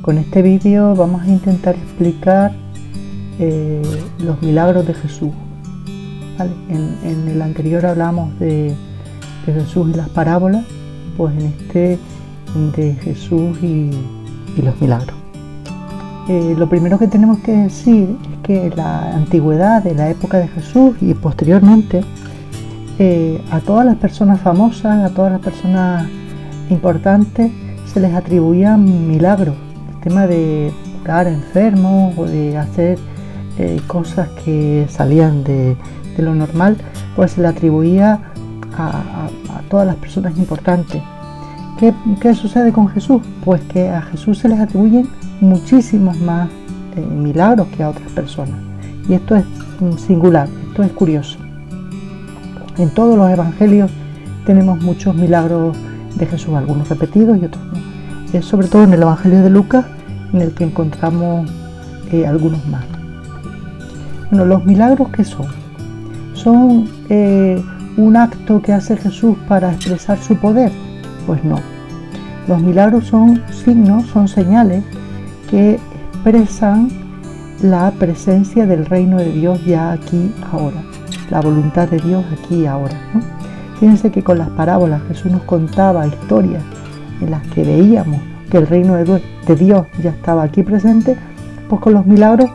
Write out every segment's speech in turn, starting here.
Con este vídeo vamos a intentar explicar los milagros de Jesús, ¿vale? En el anterior hablamos de Jesús y las parábolas, pues en este de Jesús y los milagros. Lo primero que tenemos que decir es que en la antigüedad, de la época de Jesús y posteriormente, a todas las personas famosas, a todas las personas importantes, se les atribuían milagros. El tema de curar enfermos o de hacer cosas que salían de lo normal, pues se le atribuía a todas las personas importantes. ¿Qué sucede con Jesús? Pues que a Jesús se les atribuyen muchísimos más milagros que a otras personas. Y esto es singular, esto es curioso. En todos los evangelios tenemos muchos milagros de Jesús, algunos repetidos y otros no. Es sobre todo en el evangelio de Lucas en el que encontramos algunos más. Bueno, los milagros, ¿qué son? ¿Son un acto que hace Jesús para expresar su poder? Pues no. Los milagros son signos, son señales que expresan la presencia del reino de Dios ya aquí, ahora. La voluntad de Dios aquí y ahora, ¿no? Fíjense que con las parábolas Jesús nos contaba historias en las que veíamos que el reino de Dios ya estaba aquí presente, pues con los milagros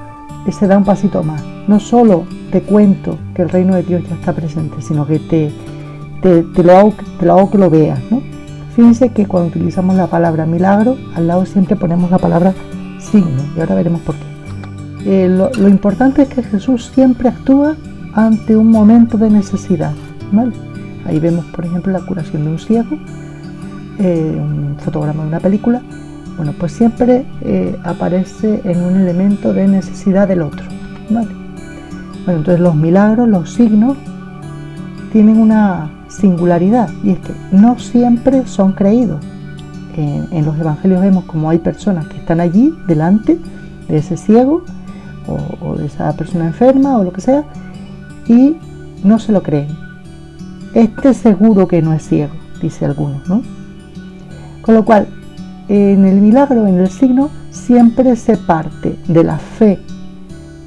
se da un pasito más. No solo te cuento que el reino de Dios ya está presente, sino que te lo hago que lo veas, ¿no? Fíjense que cuando utilizamos la palabra milagro, al lado siempre ponemos la palabra signo, y ahora veremos por qué. Lo importante es que Jesús siempre actúa ante un momento de necesidad, ¿vale? Ahí vemos, por ejemplo, la curación de un ciego, un fotograma de una película. Bueno, pues siempre aparece en un elemento de necesidad del otro, ¿vale? Bueno, entonces los milagros, los signos, tienen una singularidad, y es que no siempre son creídos. En los evangelios vemos como hay personas que están allí delante de ese ciego o de esa persona enferma o lo que sea, y no se lo creen. Este seguro que no es ciego, dice algunos, ¿no? Con lo cual, en el milagro, en el signo, siempre se parte de la fe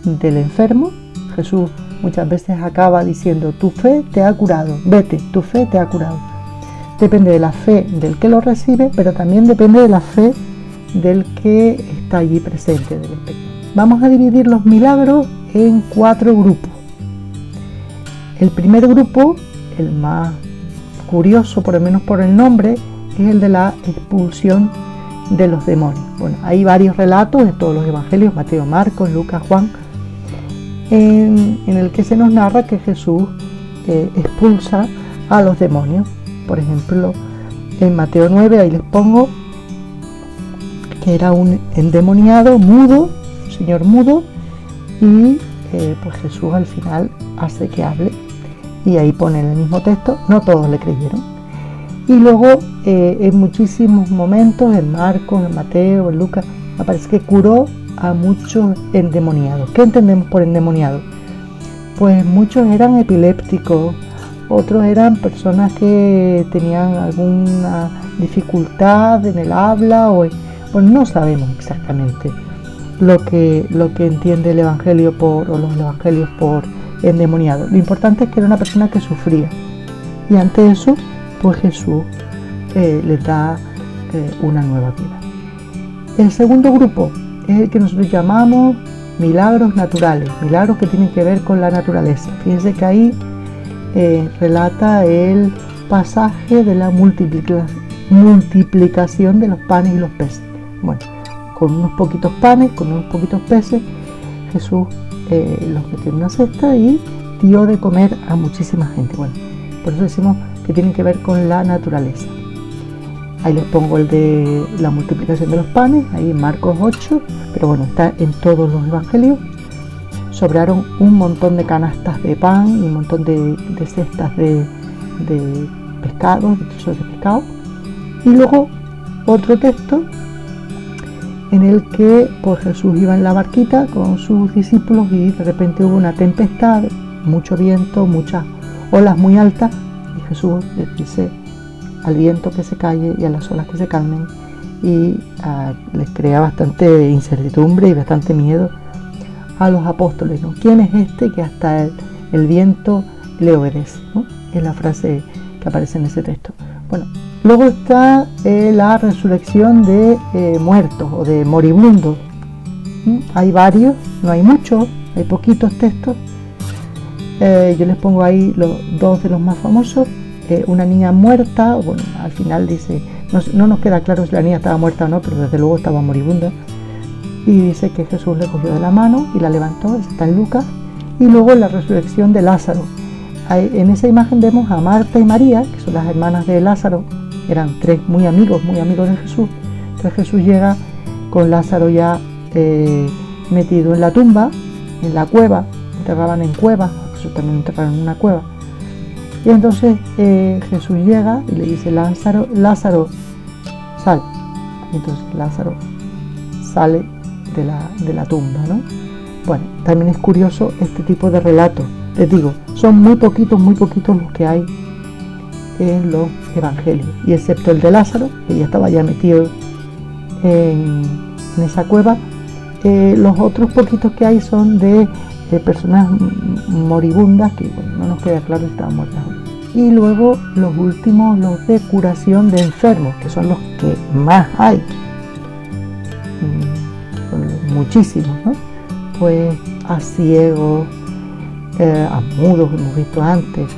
del enfermo. Jesús muchas veces acaba diciendo: tu fe te ha curado, vete, tu fe te ha curado. Depende de la fe del que lo recibe, pero también depende de la fe del que está allí presente, del espectador. Vamos a dividir los milagros en 4 grupos. El primer grupo, el más curioso, por lo menos por el nombre, es el de la expulsión de los demonios. Bueno, hay varios relatos de todos los evangelios, Mateo, Marcos, Lucas, Juan, en el que se nos narra que Jesús expulsa a los demonios. Por ejemplo, en Mateo 9, ahí les pongo, que era un endemoniado mudo, un señor mudo, y pues Jesús al final hace que hable, y ahí pone en el mismo texto, no todos le creyeron. Y luego en muchísimos momentos, en Marcos, en Mateo, en Lucas, aparece que curó a muchos endemoniados. ¿Qué entendemos por endemoniados? Pues muchos eran epilépticos, otros eran personas que tenían alguna dificultad en el habla, pues no sabemos exactamente lo que entiende el evangelio o los evangelios por endemoniado. Lo importante es que era una persona que sufría, y ante eso pues Jesús les da una nueva vida. El segundo grupo es el que nosotros llamamos milagros naturales, milagros que tienen que ver con la naturaleza. Fíjense que ahí relata el pasaje de la multiplicación de los panes y los peces. Bueno, con unos poquitos panes, con unos poquitos peces, Jesús los metió en una cesta y dio de comer a muchísima gente. Bueno, por eso decimos que tienen que ver con la naturaleza. Ahí les pongo el de la multiplicación de los panes, ahí en Marcos 8, pero bueno, está en todos los evangelios. Sobraron un montón de canastas de pan y un montón de cestas de pescado, de trozos de pescado. Y luego otro texto en el que pues Jesús iba en la barquita con sus discípulos y de repente hubo una tempestad, mucho viento, muchas olas muy altas, y Jesús les dice al viento que se calle y a las olas que se calmen, y les crea bastante incertidumbre y bastante miedo a los apóstoles, ¿no? ¿Quién es este que hasta el viento le obedece, ¿no? Es la frase que aparece en ese texto. Bueno, luego está la resurrección de muertos o de moribundos. Hay varios, no hay muchos, hay poquitos textos. Yo les pongo ahí los dos de los más famosos. Una niña muerta, bueno, al final dice, no nos queda claro si la niña estaba muerta o no, pero desde luego estaba moribunda. Y dice que Jesús le cogió de la mano y la levantó, está en Lucas. Y luego la resurrección de Lázaro. En esa imagen vemos a Marta y María, que son las hermanas de Lázaro, eran tres muy amigos de Jesús. Entonces Jesús llega con Lázaro ya metido en la tumba, en la cueva, enterraban en cuevas, Jesús también enterraron en una cueva. Y entonces Jesús llega y le dice, Lázaro, sal. Y entonces Lázaro sale de la tumba, ¿no? Bueno, también es curioso este tipo de relatos. Les digo, son muy poquitos los que hay en los evangelios. Y excepto el de Lázaro, que ya estaba ya metido en esa cueva, los otros poquitos que hay son de personas moribundas, que bueno, no nos queda claro si estaban muertas o no. Y luego los últimos, los de curación de enfermos, que son los que más hay. Son muchísimos, ¿no? Pues a ciegos, a mudos, hemos visto antes,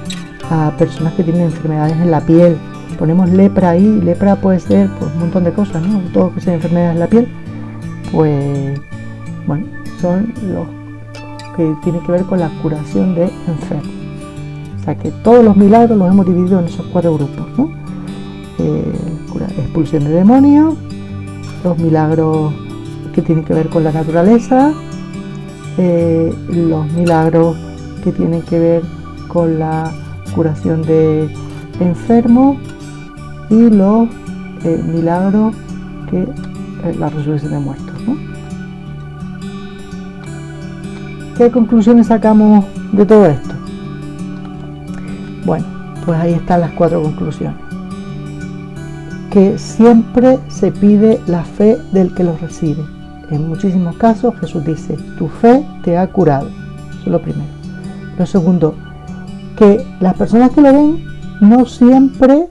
a personas que tienen enfermedades en la piel. Ponemos lepra ahí, lepra puede ser pues, un montón de cosas, ¿no? Todo que sea enfermedades en la piel, pues bueno, son los que tienen que ver con la curación de enfermos. O sea que todos los milagros los hemos dividido en esos 4 grupos, ¿no? Expulsión de demonios, los milagros que tienen que ver con la naturaleza, los milagros que tienen que ver con la curación de enfermos y los milagros que la resurrección de muertos, ¿no? ¿Qué conclusiones sacamos de todo esto? Bueno, pues ahí están las 4 conclusiones. Que siempre se pide la fe del que lo recibe. En muchísimos casos Jesús dice, tu fe te ha curado. Eso es lo primero. Lo segundo, que las personas que lo ven no siempre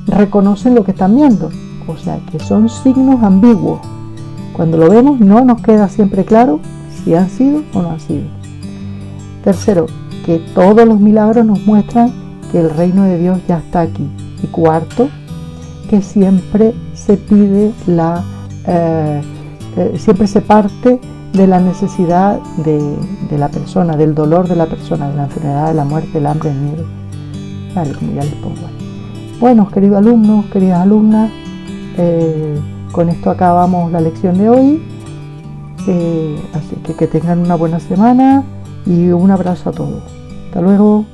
reconocen lo que están viendo. O sea, que son signos ambiguos. Cuando lo vemos no nos queda siempre claro si han sido o no han sido. Tercero, que todos los milagros nos muestran que el reino de Dios ya está aquí. Y cuarto, que siempre se pide siempre se parte de la necesidad de la persona, del dolor de la persona, de la enfermedad, de la muerte, el hambre, el miedo. Vale, como ya les pongo ahí. Bueno, queridos alumnos, queridas alumnas, con esto acabamos la lección de hoy. Así que tengan una buena semana y un abrazo a todos. Hasta luego.